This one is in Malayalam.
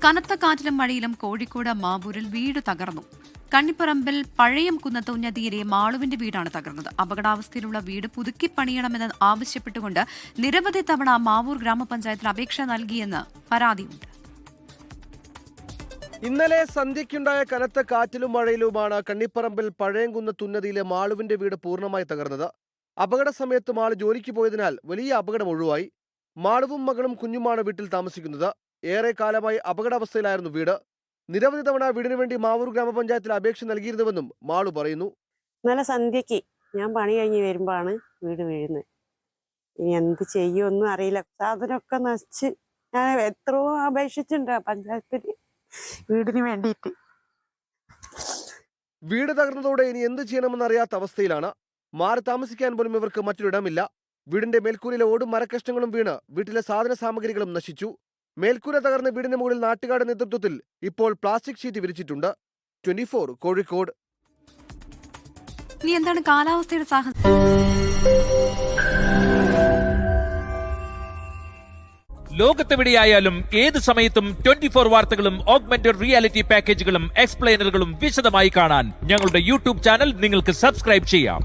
കനത്ത കാറ്റിലും മഴയിലും കോഴിക്കോട് മാവൂരിൽ വീട് തകർന്നു. കണ്ണിപ്പറമ്പിൽ പഴയംകുന്നത്ത് ഉന്നതിയിലെ മാളുവിന്റെ വീടാണ് തകർന്നത്. അപകടാവസ്ഥയിലുള്ള വീട് പുതുക്കി പണിയണമെന്ന് ആവശ്യപ്പെട്ടുകൊണ്ട് നിരവധി തവണ മാവൂർ ഗ്രാമപഞ്ചായത്തിൽ അപേക്ഷ നൽകിയെന്ന് പരാതിയുണ്ട്. ഇന്നലെ സന്ധ്യയ്ക്കുണ്ടായ കനത്ത കാറ്റിലും മഴയിലുമാണ് കണ്ണിപ്പറമ്പിൽ പഴയംകുന്നത്ത് ഉന്നതിയിലെ മാളുവിന്റെ വീട് പൂർണ്ണമായി തകർന്നത്. അപകട സമയത്ത് മാള് ജോലിക്ക് പോയതിനാൽ വലിയ അപകടം ഒഴിവായി. മാളുവും മകളും കുഞ്ഞുമാണ് വീട്ടിൽ താമസിക്കുന്നത്. ഏറെ കാലമായി അപകടാവസ്ഥയിലായിരുന്നു വീട്. നിരവധി തവണ വീടിനു വേണ്ടി മാവൂർ ഗ്രാമപഞ്ചായത്തിൽ അപേക്ഷ നൽകിയിരുന്നുവെന്നും മാളു പറയുന്നു. ഇന്നലെ സന്ധ്യയ്ക്ക് ഞാൻ പണി കഴിഞ്ഞ് വരുമ്പോഴാണ് വീട് വീഴുന്നത്. ഇനി എന്ത് ചെയ്യുമെന്നും അറിയില്ല. സാധനമൊക്കെ നശിച്ച് ഞാൻ എത്രയോ അപേക്ഷിച്ചിട്ടുണ്ട് പഞ്ചായത്തിൽ വീടിന് വേണ്ടിയിട്ട്. വീട് തകർന്നതോടെ ഇനി എന്ത് ചെയ്യണമെന്നറിയാത്ത അവസ്ഥയിലാണ്. മാറി താമസിക്കാൻ പോലും ഇവർക്ക് മറ്റൊരിടമില്ല. വീടിന്റെ മേൽക്കൂരയിലെ ഓടും മരക്കഷ്ണങ്ങളും വീണ് വീട്ടിലെ സാധന സാമഗ്രികളും നശിച്ചു. മേൽക്കൂര തകർന്ന വീടിന് മുകളിൽ നാട്ടുകാരുടെ നേതൃത്വത്തിൽ ഇപ്പോൾ പ്ലാസ്റ്റിക് ഷീറ്റ് വിരിച്ചിട്ടുണ്ട്. 24 കോഴിക്കോട്. ഇനി എന്താണ് കാലാവസ്ഥയുടെ സാഹചര്യം? ലോകത്തെവിടെയായാലും ഏത് സമയത്തും 24 വാർത്തകളും ഓഗ്മെന്റഡ് റിയാലിറ്റി പാക്കേജുകളും എക്സ്പ്ലെയിനറുകളും വിശദമായി കാണാൻ ഞങ്ങളുടെ യൂട്യൂബ് ചാനൽ നിങ്ങൾക്ക് സബ്സ്ക്രൈബ് ചെയ്യാം.